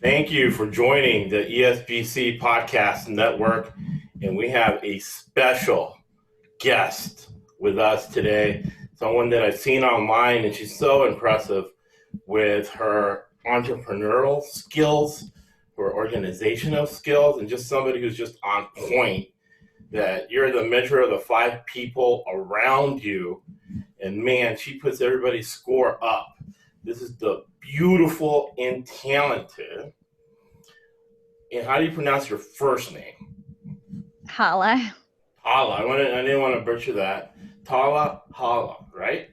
Thank you for joining the ESBC Podcast Network. And we have a special guest with us today, someone that I've seen online, and she's so impressive with her entrepreneurial skills, her organizational skills, and just somebody who's just on point, that you're the measure of the five people around you. And man, she puts everybody's score up. This is the beautiful and talented. And how do you pronounce your first name? Hala. Hala. I didn't want to butcher that. Hala, right?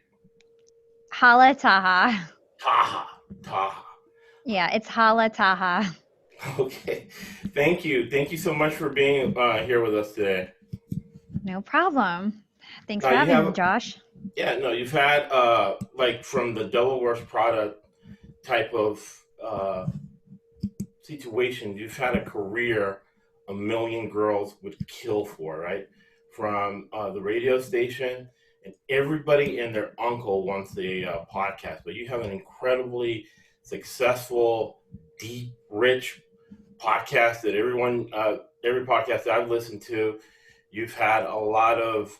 Hala Taha. Taha. Yeah, it's Hala Taha. Okay. Thank you. Thank you so much for being here with us today. No problem. Thanks for having me, Josh. Yeah, no, you've had like from the double worst product type of situation, you've had a career a million girls would kill for, right? From the radio station, and everybody and their uncle wants a podcast, but you have an incredibly successful, deep, rich podcast that every podcast that I've listened to, you've had a lot of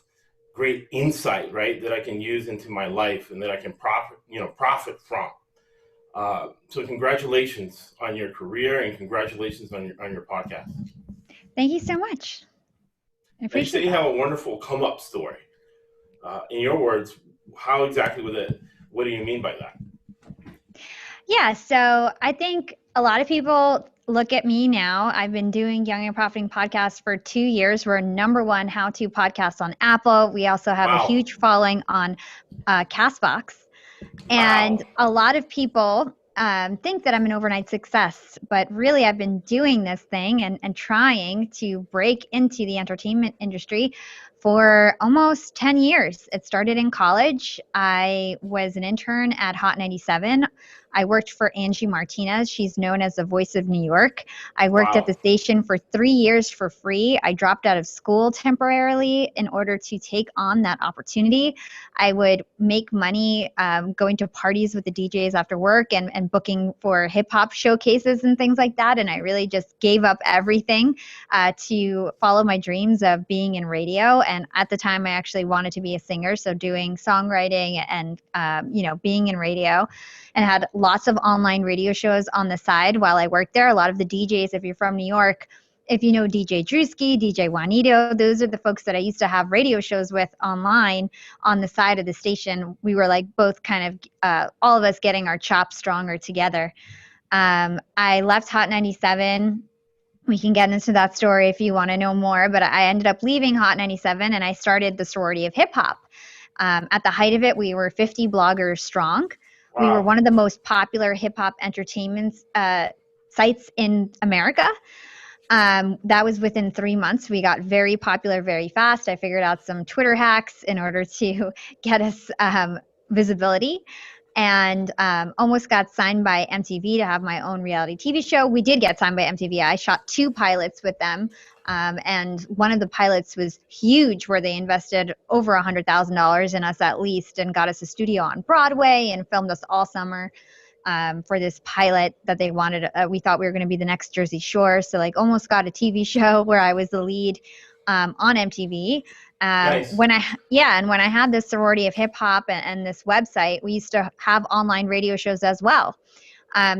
great insight, right, that I can use into my life and that I can profit from. So congratulations on your career and congratulations on your podcast. Thank you so much. I appreciate it. You say you have a wonderful come up story. In your words, how exactly was it? What do you mean by that? Yeah, so I think a lot of people look at me now. I've been doing Young and Profiting podcast for 2 years. We're #1 how-to podcast on Apple. We also have a huge following on Castbox. And a lot of people think that I'm an overnight success, but really I've been doing this thing and trying to break into the entertainment industry for almost 10 years. It started in college. I was an intern at Hot97. I worked for Angie Martinez. She's known as the voice of New York. I worked at the station for 3 years for free. I dropped out of school temporarily in order to take on that opportunity. I would make money going to parties with the DJs after work and booking for hip hop showcases and things like that. And I really just gave up everything to follow my dreams of being in radio. And at the time, I actually wanted to be a singer, so doing songwriting and being in radio, and had lots of online radio shows on the side while I worked there. A lot of the DJs, if you're from New York, if you know DJ Drewski, DJ Juanito, those are the folks that I used to have radio shows with online on the side of the station. We were like both kind of all of us getting our chops stronger together. I left Hot97. We can get into that story if you want to know more, but I ended up leaving Hot97 and I started the Sorority of Hip Hop. At the height of it, we were 50 bloggers strong. Wow. We were one of the most popular hip hop entertainment sites in America. That was within 3 months. We got very popular very fast. I figured out some Twitter hacks in order to get us visibility, and almost got signed by MTV to have my own reality TV show. We did get signed by MTV. I shot 2 pilots with them, and one of the pilots was huge, where they invested over $100,000 in us at least, and got us a studio on Broadway and filmed us all summer for this pilot that they wanted. We thought we were going to be the next Jersey Shore, so like almost got a TV show where I was the lead on MTV. Nice. When I had this Sorority of Hip Hop and this website, we used to have online radio shows as well.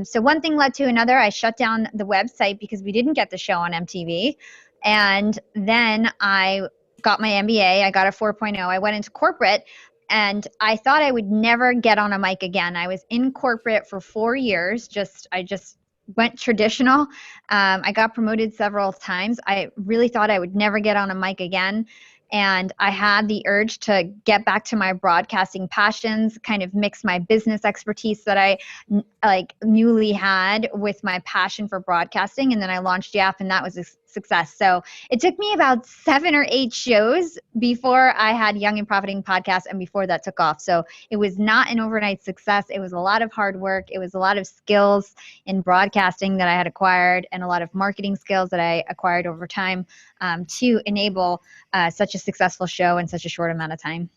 So one thing led to another. I shut down the website because we didn't get the show on MTV. And then I got my MBA. I got a 4.0. I went into corporate, and I thought I would never get on a mic again. I was in corporate for 4 years. I just went traditional. I got promoted several times. I really thought I would never get on a mic again. And I had the urge to get back to my broadcasting passions, kind of mix my business expertise that I newly had with my passion for broadcasting. And then I launched YAF, and that was a success. So it took me about 7 or 8 shows before I had Young and Profiting podcast, and before that took off. So it was not an overnight success. It was a lot of hard work. It was a lot of skills in broadcasting that I had acquired, and a lot of marketing skills that I acquired over time to enable such a successful show in such a short amount of time.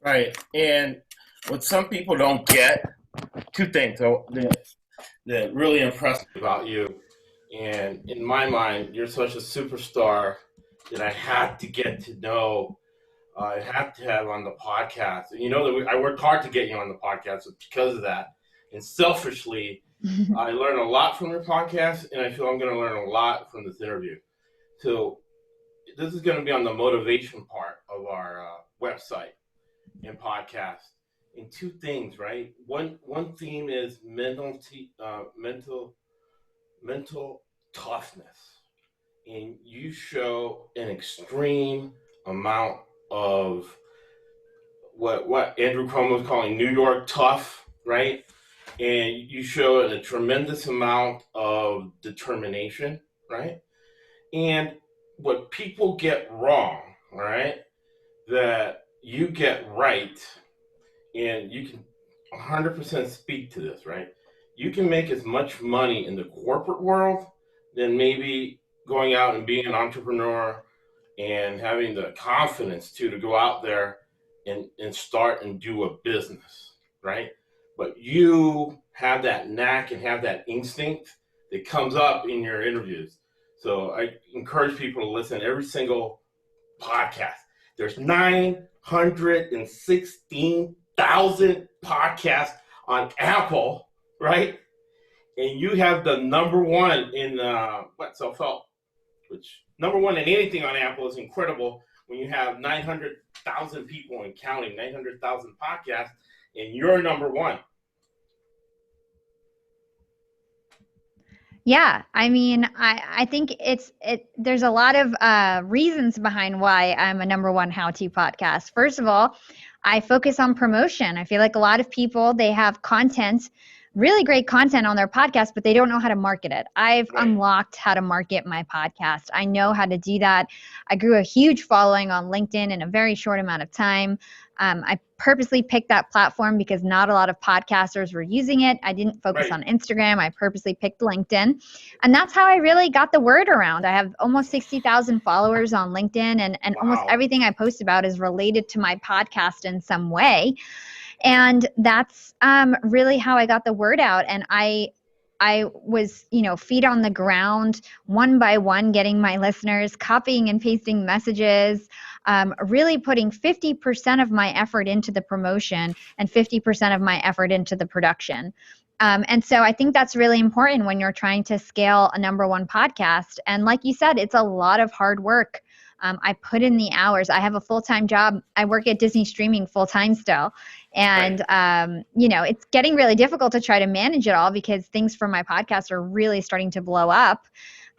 Right. And what some people don't get, 2 things. So that really impressed me about you. And in my mind, you're such a superstar that I had to get to know. I have to have on the podcast. And you know that I worked hard to get you on the podcast because of that. And selfishly, I learned a lot from your podcast, and I feel I'm going to learn a lot from this interview. So this is going to be on the motivation part of our website and podcast. And two things, right? One theme is mental toughness, and you show an extreme amount of what Andrew Cuomo was calling New York tough, right? And you show a tremendous amount of determination, right? And what people get wrong, all right, that you get right, and you can 100% speak to this, right? You can make as much money in the corporate world than maybe going out and being an entrepreneur and having the confidence to go out there and start and do a business, right? But you have that knack and have that instinct that comes up in your interviews. So I encourage people to listen to every single podcast. There's 916,000 podcasts on Apple, right? And you have the number one in self-help, which number one in anything on Apple is incredible when you have 900,000 people and counting, 900,000 podcasts, and you're number one. Yeah, I mean, I think there's a lot of reasons behind why I'm a number one how-to podcast. First of all, I focus on promotion. I feel like a lot of people, they have content, really great content on their podcast, but they don't know how to market it. I've unlocked how to market my podcast. I know how to do that. I grew a huge following on LinkedIn in a very short amount of time. I purposely picked that platform because not a lot of podcasters were using it. I didn't focus on Instagram. I purposely picked LinkedIn. And that's how I really got the word around. I have almost 60,000 followers on LinkedIn, and almost everything I post about is related to my podcast in some way. And that's really how I got the word out. And I was, feet on the ground, one by one, getting my listeners, copying and pasting messages, really putting 50% of my effort into the promotion and 50% of my effort into the production. And so I think that's really important when you're trying to scale a number one podcast. And like you said, it's a lot of hard work. I put in the hours. I have a full-time job. I work at Disney Streaming full-time still. And, it's getting really difficult to try to manage it all because things for my podcast are really starting to blow up.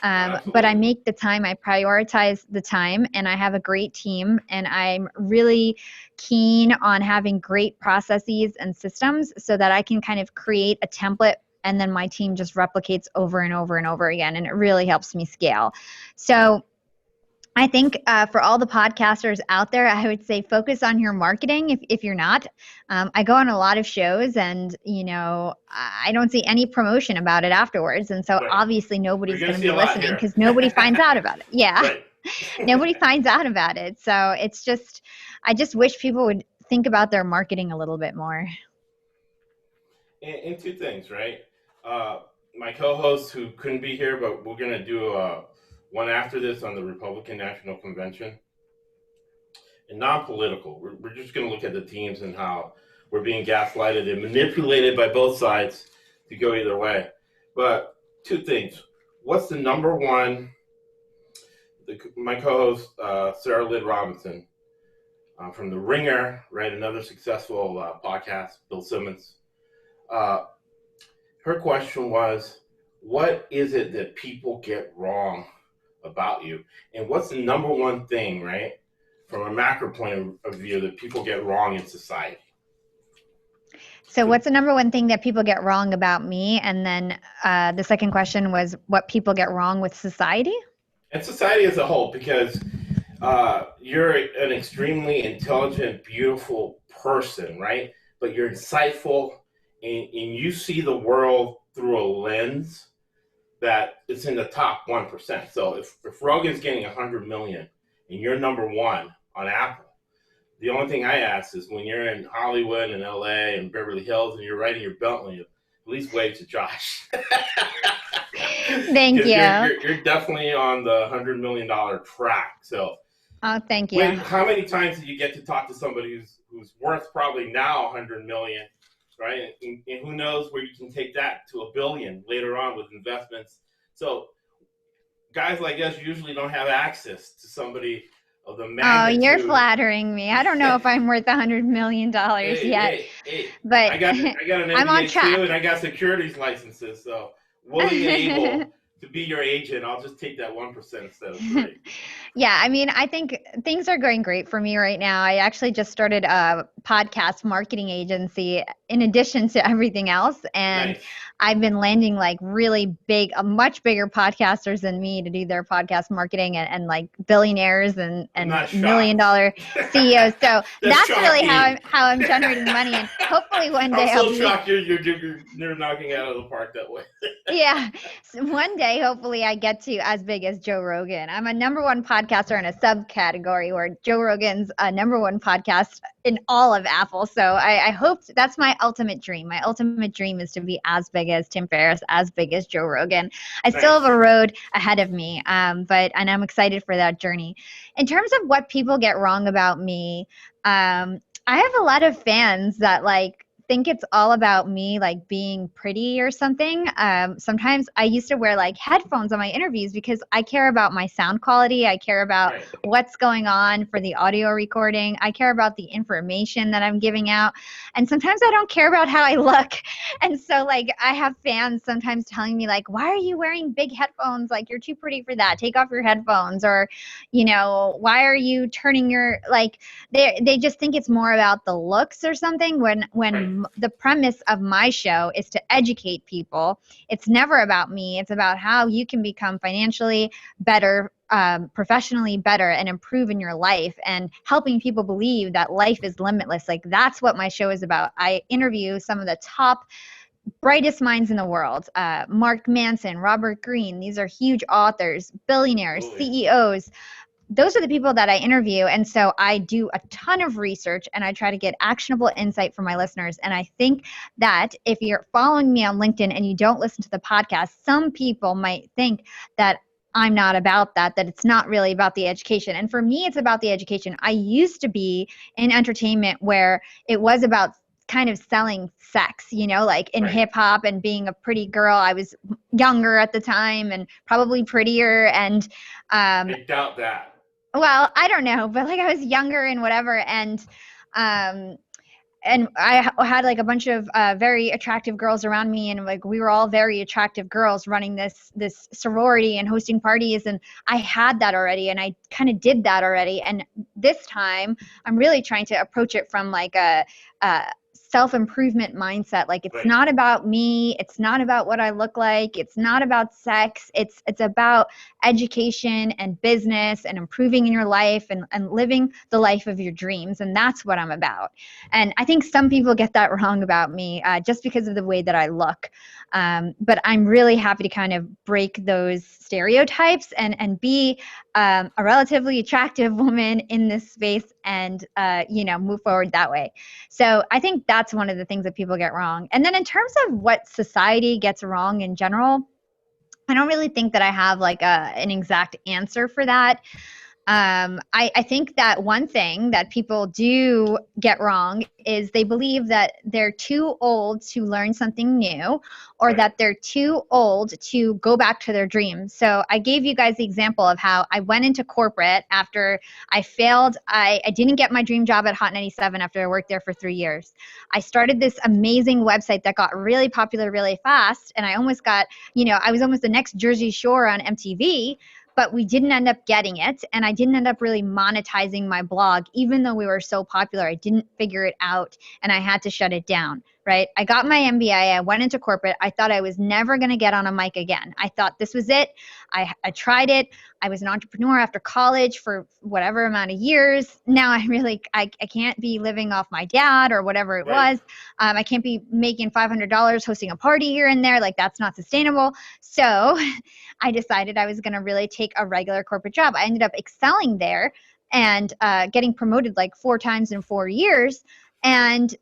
But I make the time, I prioritize the time, and I have a great team, and I'm really keen on having great processes and systems so that I can kind of create a template, and then my team just replicates over and over and over again, and it really helps me scale. So I think for all the podcasters out there, I would say focus on your marketing if you're not. I go on a lot of shows, and I don't see any promotion about it afterwards, and so obviously nobody's going to be listening because nobody finds out about it. Yeah, nobody finds out about it. So I just wish people would think about their marketing a little bit more. And two things, right? My co-host who couldn't be here, but we're going to do one after this on the Republican National Convention. And non-political. We're just going to look at the teams and how we're being gaslighted and manipulated by both sides to go either way. But two things. What's the number one? My co-host, Sarah Lyd Robinson, from The Ringer, right? Another successful podcast, Bill Simmons. Her question was, what is it that people get wrong about you? And what's the number one thing, right, from a macro point of view that people get wrong in society? So what's the number one thing that people get wrong about me? And then the second question was what people get wrong with society? And society as a whole, because you're an extremely intelligent, beautiful person, right? But you're insightful, and you see the world through a lens that it's in the top 1%. So if Rogan's getting 100 million and you're number one on Apple, the only thing I ask is when you're in Hollywood and LA and Beverly Hills and you're riding your Bentley, least wave to Josh. Thank you. You're definitely on the $100 million track. So, Oh, thank you. wait, how many times did you get to talk to somebody who's worth probably now 100 million, right? And who knows where you can take that to $1 billion later on with investments. So, guys like us usually don't have access to somebody of the magnitude. Oh, you're flattering me. I don't know if I'm worth $100 million yet. Hey, but I got an I'm on MBA track. too, and I got securities licenses. So, willing and able to be your agent, I'll just take that 1% instead of 3%. Yeah, I mean, I think things are going great for me right now. I actually just started a podcast marketing agency in addition to everything else. And Nice. I've been landing like really big, much bigger podcasters than me to do their podcast marketing and like billionaires and $1 million CEOs. So that's really how I'm generating money. And hopefully one day I'm so shocked you're knocking it out of the park that way. Yeah. So one day, hopefully I get to as big as Joe Rogan. I'm a #1 podcaster in a subcategory where Joe Rogan's a #1 podcast in all of Apple. So I hope that's my ultimate dream. My ultimate dream is to be as big as Tim Ferriss, as big as Joe Rogan. I still have a road ahead of me, and I'm excited for that journey. In terms of what people get wrong about me, I have a lot of fans that like think it's all about me like being pretty or something. Sometimes I used to wear like headphones on my interviews because I care about my sound quality. I care about what's going on for the audio recording. I care about the information that I'm giving out. And sometimes I don't care about how I look. And so like I have fans sometimes telling me like, why are you wearing big headphones? Like you're too pretty for that. Take off your headphones. Or, you know, why are you turning your like they just think it's more about the looks or something when the premise of my show is to educate people. It's never about me. It's about how you can become financially better, professionally better, and improve in your life, and helping people believe that life is limitless. Like that's what my show is about. I interview some of the top brightest minds in the world. Mark Manson, Robert Greene. These are huge authors, billionaires, CEOs. Those are the people that I interview. And so I do a ton of research and I try to get actionable insight for my listeners. And I think that if you're following me on LinkedIn and you don't listen to the podcast, some people might think that I'm not about that it's not really about the education. And for me, it's about the education. I used to be in entertainment where it was about kind of selling sex, you know, like in hip hop and being a pretty girl. I was younger at the time and probably prettier. And I doubt that. Well, I don't know, but like I was younger and whatever, and I had like a bunch of very attractive girls around me, and like we were all very attractive girls running this sorority and hosting parties, and I had that already, and I kind of did that already. And this time, I'm really trying to approach it from like a self-improvement mindset. Like it's not about me, it's not about what I look like, it's not about sex, it's about education and business and improving in your life and living the life of your dreams. And that's what I'm about. And I think some people get that wrong about me just because of the way that I look. But I'm really happy to kind of break those stereotypes and be a relatively attractive woman in this space and, move forward that way. So I think that's one of the things that people get wrong. And then in terms of what society gets wrong in general, I don't really think that I have like an exact answer for that. I think that one thing that people do get wrong is they believe that they're too old to learn something new, or that they're too old to go back to their dreams. So I gave you guys the example of how I went into corporate after I failed. I didn't get my dream job at Hot 97 after I worked there for 3 years. I started this amazing website that got really popular really fast, and I almost got, I was almost the next Jersey Shore on MTV. But we didn't end up getting it. And I didn't end up really monetizing my blog. Even though we were so popular, I didn't figure it out and I had to shut it down, right? I got my MBA. I went into corporate. I thought I was never going to get on a mic again. I thought this was it. I tried it. I was an entrepreneur after college for whatever amount of years. Now I can't be living off my dad or whatever it was. I can't be making $500 hosting a party here and there. Like that's not sustainable. So I decided I was going to really take a regular corporate job. I ended up excelling there and getting promoted like 4 times in 4 years. And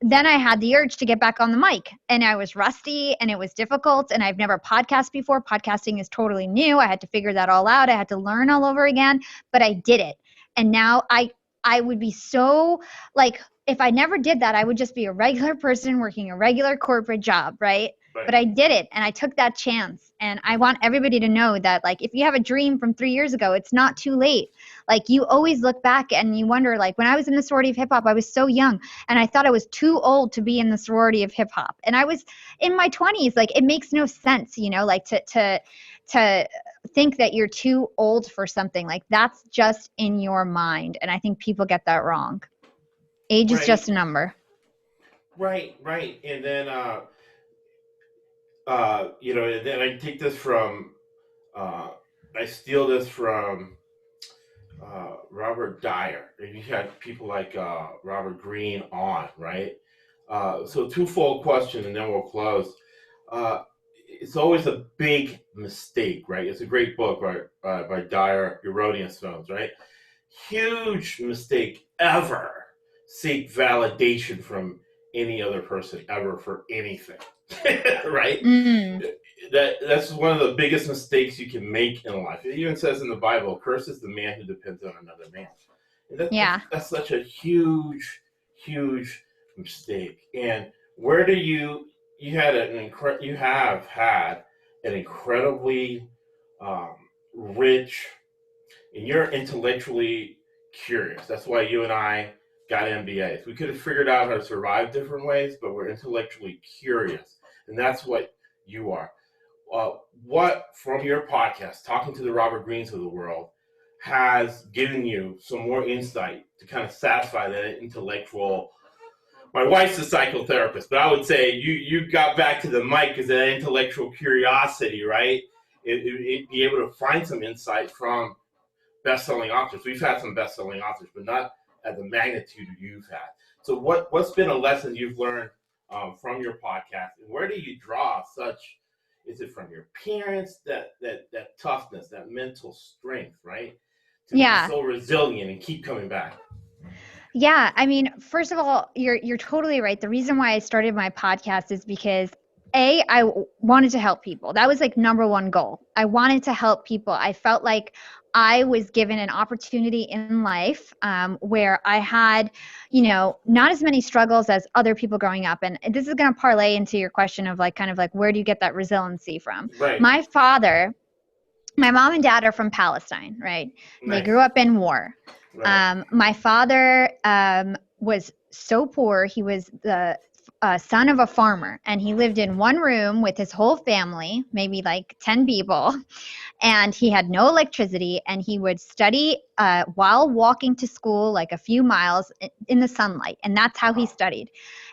then I had the urge to get back on the mic, and I was rusty and it was difficult, and I've never podcasted before. Podcasting is totally new. I had to figure that all out. I had to learn all over again, but I did it. And now I would be so like, if I never did that, I would just be a regular person working a regular corporate job, right? But I did it, and I took that chance. And I want everybody to know that, like, if you have a dream from 3 years ago, it's not too late. Like, you always look back and you wonder, like, when I was in the Sorority of Hip Hop, I was so young, and I thought I was too old to be in the Sorority of Hip Hop. And I was in my 20s. Like, it makes no sense, you know, like to think that you're too old for something. Like, that's just in your mind. And I think people get that wrong. Age is just a number. Right. And then, you know, and then I take this from, I steal this from Robert Dyer. And you had people like Robert Greene on, right? So twofold question, and then we'll close. It's always a big mistake, right? It's a great book by Dyer, Erroneous Films, right? Huge mistake ever seek validation from any other person ever for anything, right? That's one of the biggest mistakes you can make in life. It even says in the Bible, "Cursed is the man who depends on another man." And that's such a huge mistake. And where do you have had an incredibly rich, and you're intellectually curious. That's why you and I got MBAs. We could have figured out how to survive different ways, but we're intellectually curious. And that's what you are. What, from your podcast, talking to the Robert Greenes of the world, has given you some more insight to kind of satisfy that intellectual? My wife's a psychotherapist, but I would say you got back to the mic because of that intellectual curiosity, right? It be able to find some insight from best-selling authors. We've had some best-selling authors, but not at the magnitude you've had. So what's been a lesson you've learned from your podcast, and where do you draw such? Is it from your parents, that toughness, that mental strength, right? To be so resilient and keep coming back. Yeah, I mean, first of all, you're totally right. The reason why I started my podcast is because I wanted to help people. That was like number one goal. I wanted to help people. I felt like I was given an opportunity in life where I had, you know, not as many struggles as other people growing up. And this is going to parlay into your question of like, kind of like, where do you get that resiliency from? Right. My mom and dad are from Palestine, right? Nice. They grew up in war. Right. My father was so poor. He was the son of a farmer, and he lived in one room with his whole family, maybe like 10 people, and he had no electricity, and he would study while walking to school like a few miles in the sunlight, and that's how he studied.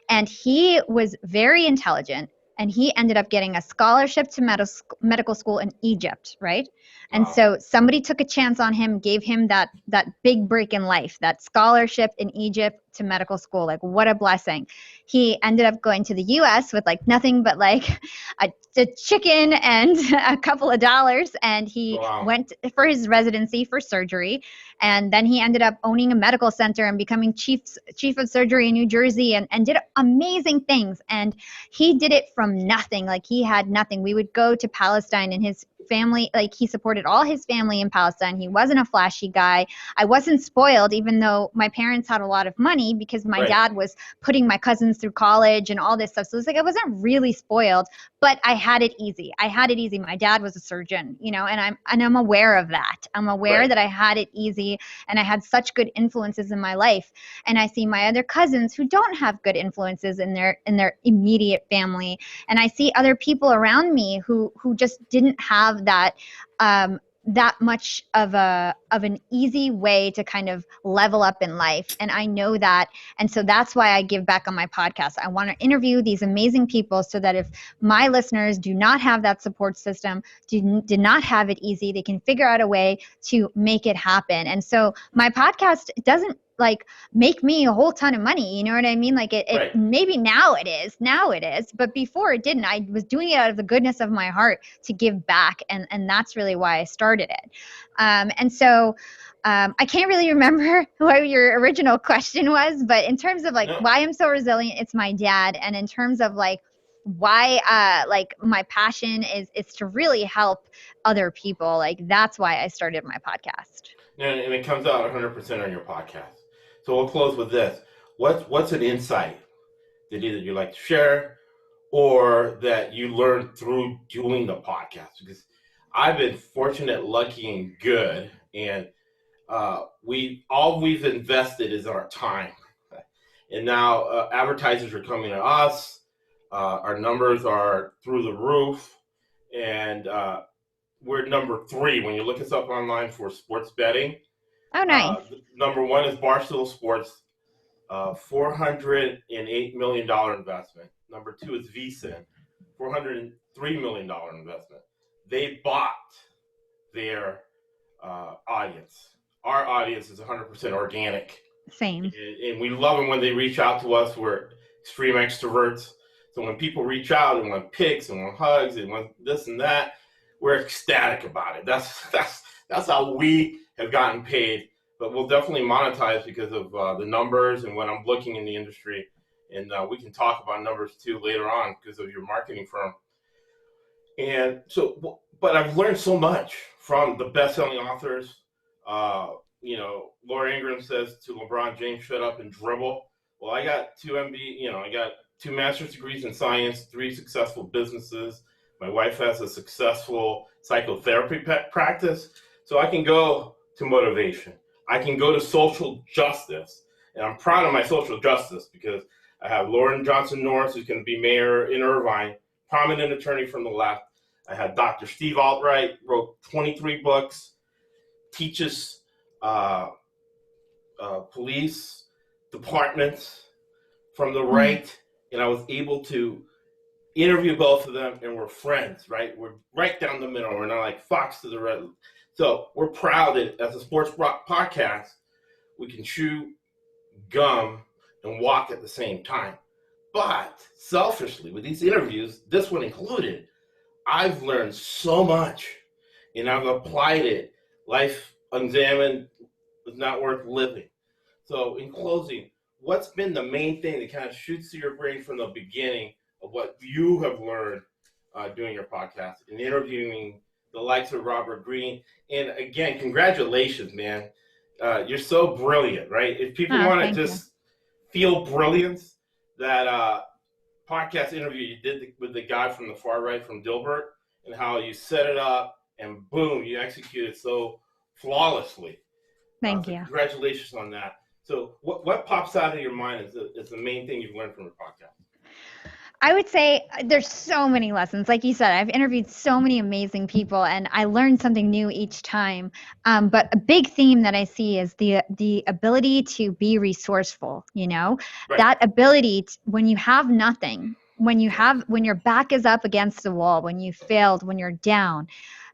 And he was very intelligent, and he ended up getting a scholarship to medical school in Egypt, right? And so somebody took a chance on him, gave him that big break in life, that scholarship in Egypt to medical school. Like, what a blessing. He ended up going to the US with like nothing but like a chicken and a couple of dollars, and he went for his residency for surgery. And then he ended up owning a medical center and becoming chief of surgery in New Jersey, and did amazing things. And he did it from nothing. Like, he had nothing. We would go to Palestine, and his family, like, he supported all his family in Palestine. He wasn't a flashy guy. I wasn't spoiled, even though my parents had a lot of money, because my dad was putting my cousins through college and all this stuff. So it's like, I wasn't really spoiled, but I had it easy. My dad was a surgeon, you know, and I'm aware of that. I'm aware that I had it easy, and I had such good influences in my life. And I see my other cousins who don't have good influences in their immediate family. And I see other people around me who just didn't have that much of an easy way to kind of level up in life. And I know that. And so that's why I give back on my podcast. I want to interview these amazing people so that if my listeners do not have that support system, did not have it easy, they can figure out a way to make it happen. And so my podcast doesn't like make me a whole ton of money. You know what I mean? Like Right. maybe now it is, but before it didn't. I was doing it out of the goodness of my heart to give back. And that's really why I started it. And so I can't really remember what your original question was, but in terms of like why I'm so resilient, it's my dad. And in terms of like why like my passion is to really help other people, like that's why I started my podcast. And it comes out 100% on your podcast. So we'll close with this. What's an insight that either you like to share or that you learned through doing the podcast? Because I've been fortunate, lucky, and good, and we've invested is our time, and now advertisers are coming to us. Our numbers are through the roof, and we're number 3 when you look us up online for sports betting. Oh, nice. Number 1 is Barstool Sports, $408 million investment. Number 2 is VSiN, $403 million investment. They bought their audience. Our audience is 100% organic. Same. And we love them when they reach out to us. We're extreme extroverts. So when people reach out and want pics and want hugs and want this and that, we're ecstatic about it. That's how we have gotten paid. But we'll definitely monetize because of the numbers and what I'm looking in the industry. And we can talk about numbers too later on because of your marketing firm. And so, but I've learned so much from the best-selling authors. Laura Ingraham says to LeBron James, "Shut up and dribble." Well, I got 2 MBA. I got 2 master's degrees in science, 3 successful businesses. My wife has a successful psychotherapy practice, so I can go to motivation. I can go to social justice, and I'm proud of my social justice because I have Lauren Johnson Norris, who's going to be mayor in Irvine, prominent attorney from the left. I had Dr. Steve Altright, wrote 23 books, teaches police departments from the right, and I was able to interview both of them, and we're friends, right? We're right down the middle. We're not like Fox to the red. So we're proud that as a sports podcast, we can chew gum and walk at the same time. But selfishly, with these interviews, this one included, I've learned so much, and I've applied it. Life unexamined is not worth living. So in closing, what's been the main thing that kind of shoots through your brain from the beginning of what you have learned doing your podcast and interviewing the likes of Robert Greene? And again, congratulations, man. You're so brilliant, right? If people want to just feel brilliance, that podcast interview you did with the guy from the far right from Dilbert, and how you set it up and boom, you executed so flawlessly. Thank you. Congratulations on that. So what pops out of your mind is the main thing you've learned from your podcast? I would say there's so many lessons. Like you said, I've interviewed so many amazing people, and I learned something new each time. But a big theme that I see is the ability to be resourceful. Right. That ability when you have nothing, when your back is up against the wall, when you failed, when you're down,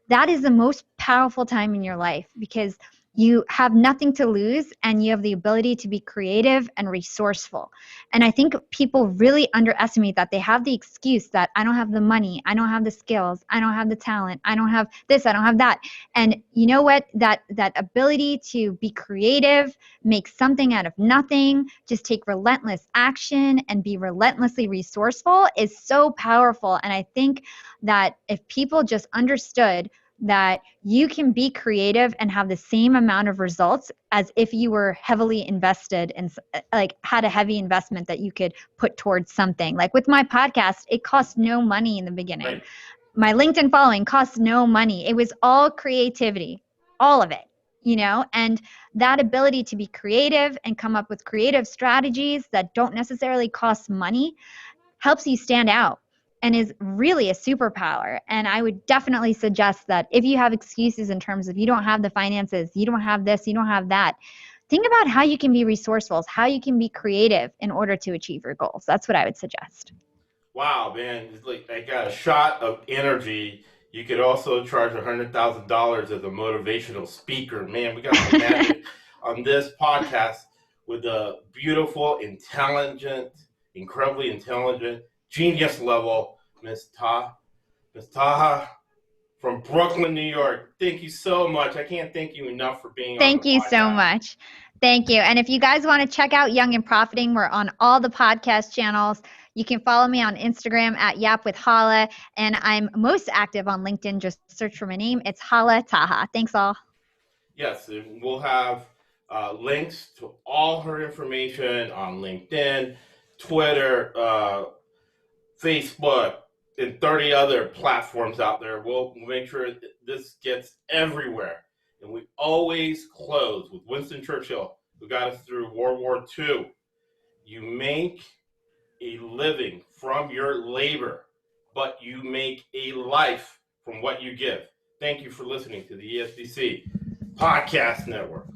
that is the most powerful time in your life because you have nothing to lose and you have the ability to be creative and resourceful. And I think people really underestimate that. They have the excuse that I don't have the money, I don't have the skills, I don't have the talent, I don't have this, I don't have that. And you know what? That ability to be creative, make something out of nothing, just take relentless action and be relentlessly resourceful is so powerful. And I think that if people just understood that you can be creative and have the same amount of results as if you were heavily invested and had a heavy investment that you could put towards something. Like with my podcast, it cost no money in the beginning. Right. My LinkedIn following cost no money. It was all creativity, all of it, and that ability to be creative and come up with creative strategies that don't necessarily cost money helps you stand out. And is really a superpower. And I would definitely suggest that if you have excuses in terms of you don't have the finances, you don't have this, you don't have that, think about how you can be resourceful, how you can be creative in order to achieve your goals. That's what I would suggest. Wow, man. It's like I got a shot of energy. You could also charge $100,000 as a motivational speaker. Man, we got some magic on this podcast. with a beautiful, intelligent, incredibly intelligent, genius level, Miss Taha. Miss Taha from Brooklyn, New York. Thank you so much. I can't thank you enough for being on the Thank you so podcast. much. Thank you. And if you guys want to check out Young and Profiting, we're on all the podcast channels. You can follow me on Instagram at Yap with Hala, and I'm most active on LinkedIn. Just search for my name. It's Hala Taha. Thanks all. Yes, and we'll have links to all her information on LinkedIn, Twitter, Facebook, and 30 other platforms out there. We'll make sure this gets everywhere. And we always close with Winston Churchill, who got us through World War II. You make a living from your labor, but you make a life from what you give. Thank you for listening to the ESBC Podcast Network.